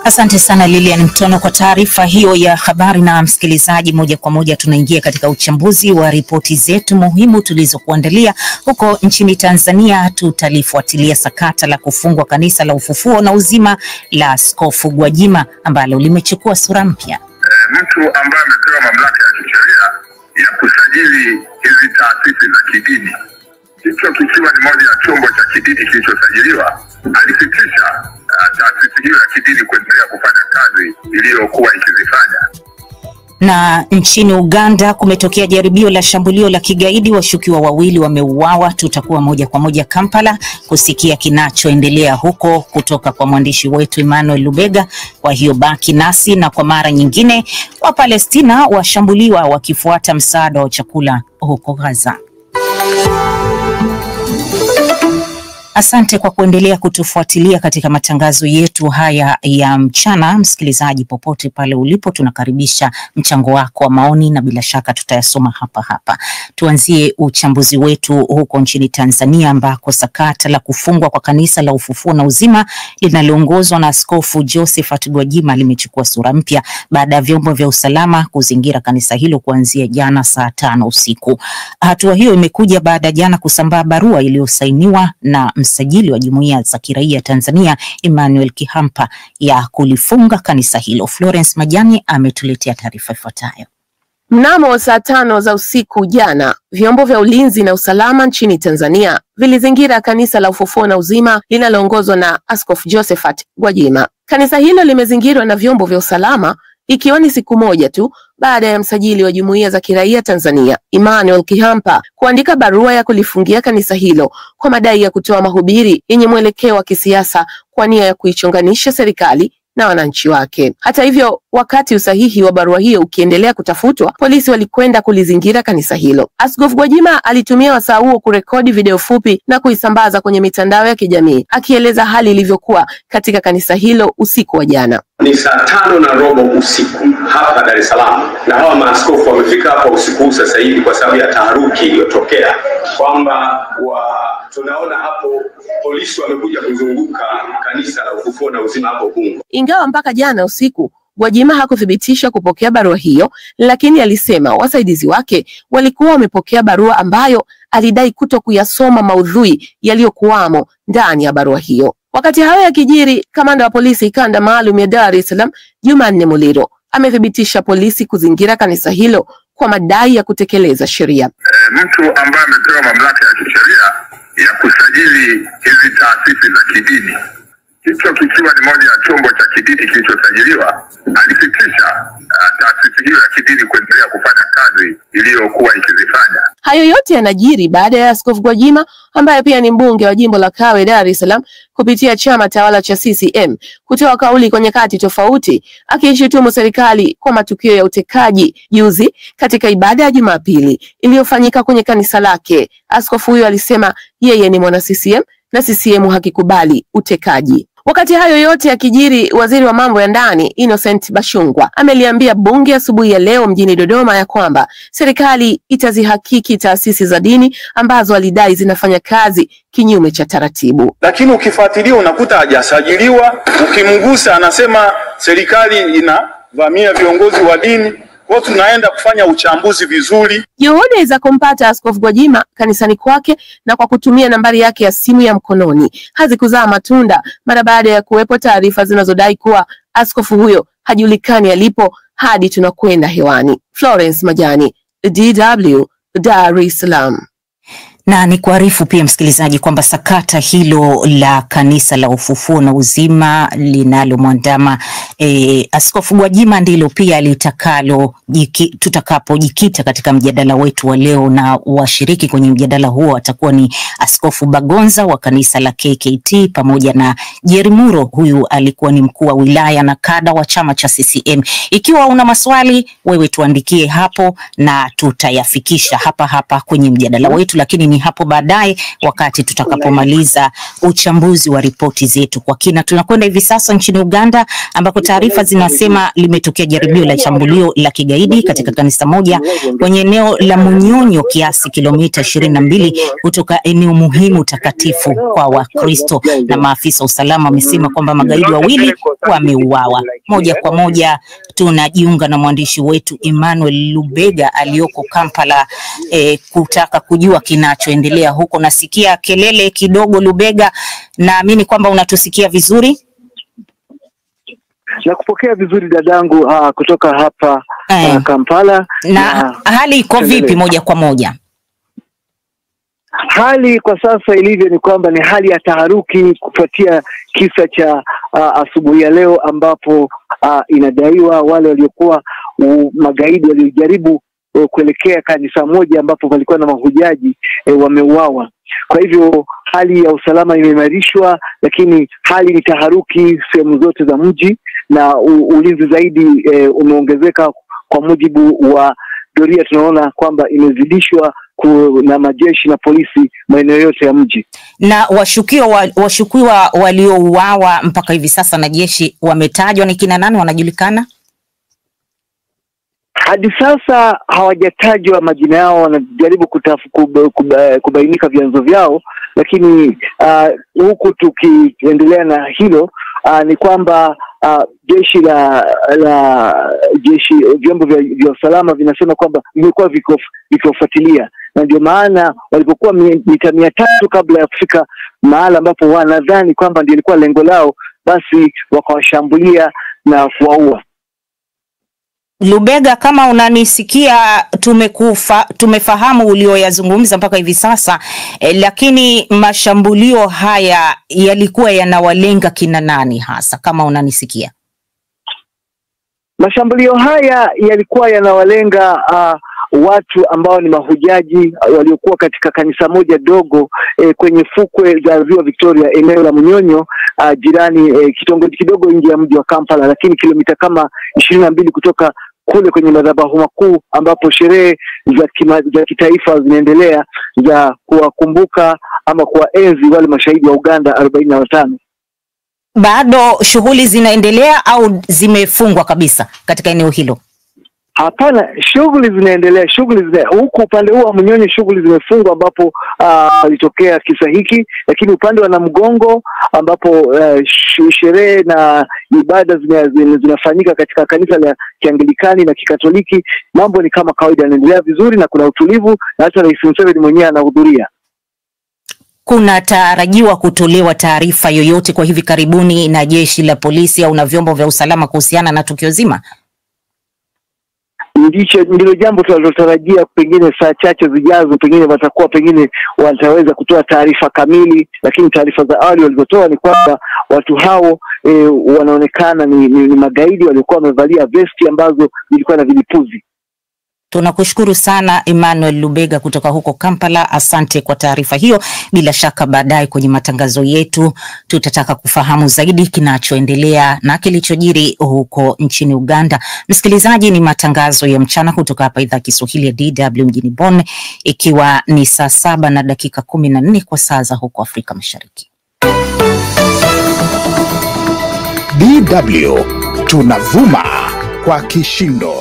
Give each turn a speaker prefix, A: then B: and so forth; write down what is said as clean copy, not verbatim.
A: Asante sana Lilian Mtono kwa taarifa hiyo ya habari. Na msikilizaji, moja kwa moja tunaingia katika uchambuzi wa ripoti zetu muhimu tulizokuandalia. Huko nchini Tanzania tutalifuatilia sakata la kufungwa kanisa la Ufufuo na Uzima la Askofu Gwajima ambalo limechukua sura mpya.
B: Mtu ambaye amepewa mamlaka ya kisheria ya kusajili hizi taasisi za kidini, hicho kikiwa ni moja ya chombo cha kidini kilichosajiliwa, alifikisha taasisi hiyo ya kidini kuendelea kufanya kazi iliyokuwa ikizifanya.
A: Na nchini Uganda kumetokea jaribio la shambulio la kigaidi, washukiwa wawili wameuawa. Tutakuwa moja kwa moja Kampala kusikia kinachoendelea huko kutoka kwa mwandishi wetu Emmanuel Lubega. Kwa hiyo baki nasi. Na kwa mara nyingine, wa Palestina washambuliwa wakifuata msaada wa chakula huko Gaza. Asante kwa kuendelea kutufuatilia katika matangazo yetu haya ya mchana. Msikilizaji, popote pale ulipo, tunakaribisha mchango wako wa maoni na bila shaka tutayasoma hapa hapa. Tuanzie uchambuzi wetu huko nchini Tanzania ambako sakata la kufungwa kwa kanisa la Ufufuo na Uzima linaloongozwa na Askofu Josephat Gwajima limechukua sura mpya baada ya vyombo vya usalama kuzingira kanisa hilo kuanzia jana saa 5 usiku. Hatua hiyo imekuja baada ya jana kusambaa barua iliyosainiwa na msajili wa jumuiya za kiraia Tanzania Emmanuel Kihampa ya kulifunga kanisa hilo. Florence Majani ametuletea taarifa ifuatayo.
C: Mnamo saa 5 za usiku jana, vyombo vya ulinzi na usalama nchini Tanzania vilizingira kanisa la Ufufuo na Uzima linaloongozwa na Askofu Josephat Gwajima. Kanisa hilo limezingirwa na vyombo vya usalama ikiwa ni siku moja tu baada ya msajili wa jumuiya za kiraia Tanzania Emmanuel Kihampa kuandika barua ya kulifungia kanisa hilo kwa madai ya kutoa mahubiri yenye mwelekeo wa kisiasa kwa nia ya kuichonganisha serikali na wananchi wake. Hata hivyo, wakati usahihi wa barua hiyo ukiendelea kutafutwa, polisi walikwenda kulizingira kanisa hilo. Askofu Gwajima alitumia wasaa huo kurekodi video fupi na kuisambaza kwenye mitandao ya kijamii akieleza hali ilivyokuwa katika kanisa hilo usiku wa jana.
D: Ni saa 5:15 usiku hapa Dar es Salaam, na hawa maaskofu wamefika hapa usiku sasa hivi kwa sababu ya taharuki iliyotokea kwamba tunaona hapo polisi wamekuja kuzunguka kanisa la Ufufuo na Uzima hapo Bungo.
C: Ingawa mpaka jana usiku Gwajima hakuthibitisha kupokea barua hiyo, lakini alisema wasaidizi wake walikuwa wamepokea barua ambayo alidai kutokuyasoma maudhui yaliyokuwamo ndani ya barua hiyo. Wakati hayo yakijiri, kamanda wa polisi kanda maalum ya Dar es Salaam Jumanne Muliro amethibitisha polisi kuzingira kanisa hilo kwa madai ya kutekeleza sheria.
B: Mtu ambaye amepewa mamlaka ya kisheria ya kusajili hizi taasisi za kidini, hicho kikiwa ni moja ya chombo cha kidini kilichosajiliwa, alifikisha taasisi hiyo ya kidini kuendelea kufanya kazi iliyokuwa ikizifanya.
C: Hayo yote yanajiri baada ya Askofu Gwajima ambaye pia ni mbunge wa jimbo la Kawe Dar es Salaam kupitia chama tawala cha CCM kutoa kauli kwa nyakati tofauti akiishutumu serikali kwa matukio ya utekaji juzi katika ibada ya Jumapili iliyofanyika kwenye kanisa lake. Askofu huyo alisema yeye ni mwana CCM na CCM hakikubali utekaji. Wakati hayo yote yakijiri, waziri wa mambo ya ndani Innocent Bashungwa ameliambia bunge asubuhi ya leo mjini Dodoma ya kwamba serikali itazihakiki taasisi za dini ambazo alidai zinafanya kazi kinyume cha taratibu.
E: Lakini ukifuatilia unakuta hajasajiliwa, ukimgusa anasema serikali inavamia viongozi wa dini. Kwa tunaenda kufanya uchambuzi vizuri.
C: Juhudi za kumpata Askofu Gwajima kanisani kwake na kwa kutumia nambari yake ya simu ya mkononi hazikuzaa matunda mara baada ya kuwepo taarifa zinazodai kuwa askofu huyo hajulikani alipo hadi tunakwenda hewani. Florence Majani, DW, Dar es Salaam.
A: Na ni kuarifu pia msikilizaji kwamba sakata hilo la kanisa la Ufufuo na Uzima linalomwandama Askofu Gwajima ndilo pia tutakapojikita katika mjadala wetu wa leo, na washiriki kwenye mjadala huo watakuwa ni Askofu Bagonza wa kanisa la KKT pamoja na Jerry Muro, huyu alikuwa ni mkuu wa wilaya na kada wa chama cha CCM. Ikiwa una maswali wewe tuandikie hapo na tutayafikisha hapa hapa kwenye mjadala wetu, lakini ni hapo baadaye wakati tutakapomaliza uchambuzi wa ripoti zetu kwa kina. Tunakwenda hivi sasa nchini Uganda ambako taarifa zinasema limetokea jaribio la shambulio la kigaidi katika kanisa moja kwenye eneo la Munyonyo, kiasi kilomita 22 kutoka eneo muhimu takatifu kwa Wakristo, na maafisa usalama wamesema kwamba magaidi wawili wameuawa. Moja kwa moja tunajiunga na mwandishi wetu Emmanuel Lubega aliyoko Kampala kutaka kujua kinachoendelea huko. Nasikia kelele kidogo Lubega, naamini kwamba unatusikia vizuri.
F: Na kupokea vizuri dadangu kutoka hapa Kampala.
A: Na hali iko vipi moja kwa moja?
F: Hali kwa sasa ilivyo ni kwamba ni hali ya taharuki kufuatia kisa cha asubuhi ya leo, ambapo inadaiwa wale waliokuwa magaidi waliojaribu kuelekea kanisa moja ambapo walikuwa na mahujaji wameuawa. Kwa hivyo hali ya usalama imeimarishwa, lakini hali ni taharuki sehemu zote za mji, na ulinzi zaidi umeongezeka. Kwa mujibu wa doria tunaona kwamba imezidishwa na majeshi na polisi maeneo yote ya mji.
A: Na washukiwa waliouawa mpaka hivi sasa na jeshi wametajwa ni kina nani, wanajulikana?
F: Hadi sasa hawajatajwa majina yao, wanajaribu kubainika vyanzo vyao, lakini huku tukiendelea na hilo ni kwamba vyombo vya usalama vinasema kwamba vimekuwa vikifuatilia, na ndio maana walipokuwa mita 300 kabla ya kufika mahala ambapo wanadhani kwamba ndio ilikuwa lengo lao, basi wakawashambulia na kuwaua.
A: Lubega, kama unanisikia, tumefahamu ulioyazungumza mpaka hivi sasa, lakini mashambulio haya yalikuwa yanawalenga kina nani hasa, kama unanisikia?
F: Mashambulio haya yalikuwa yanawalenga watu ambao ni mahujaji waliokuwa katika kanisa moja dogo kwenye fukwe za Ziwa Victoria, eneo la Munyonyo, jirani kitongoji kidogo nje ya mji wa Kampala, lakini kilomita kama 22 kutoka kule kwenye madhabahu makuu ambapo sherehe za kitaifa zinaendelea za kuwakumbuka ama kuwaenzi wale mashahidi wa Uganda 45.
A: Bado shughuli zinaendelea au zimefungwa kabisa katika eneo hilo?
F: Hapana, shughuli zinaendelea. Huku upande huu wa Munyonyo shughuli zimefungwa ambapo litokea kisa hiki, lakini upande wa Namgongo ambapo sherehe na ibada zinafanyika katika kanisa la Kianglikani na Kikatoliki, mambo ni kama kawaida, yanaendelea vizuri na kuna utulivu, na hata Rais Museveni mwenyewe anahudhuria.
A: Kuna tarajiwa kutolewa taarifa yoyote kwa hivi karibuni na jeshi la polisi au na vyombo vya usalama kuhusiana na tukio zima?
F: Ndilo jambo tunalotarajia, pengine saa chache zijazo pengine wataweza kutoa taarifa kamili, lakini taarifa za awali walizotoa ni kwamba watu hao wanaonekana ni magaidi waliokuwa wamevalia vesti ambazo zilikuwa na vilipuzi.
A: Tunakushukuru sana Emmanuel Lubega kutoka huko Kampala. Asante kwa taarifa hiyo. Bila shaka baadaye kwenye matangazo yetu tutataka kufahamu zaidi kinachoendelea na kilichojiri huko nchini Uganda. Msikilizaji, ni matangazo ya mchana kutoka hapa idhaa Kiswahili ya DW mjini Bonn, ikiwa ni saa 7:14 kwa saa za huko Afrika Mashariki.
G: DW tunavuma kwa kishindo.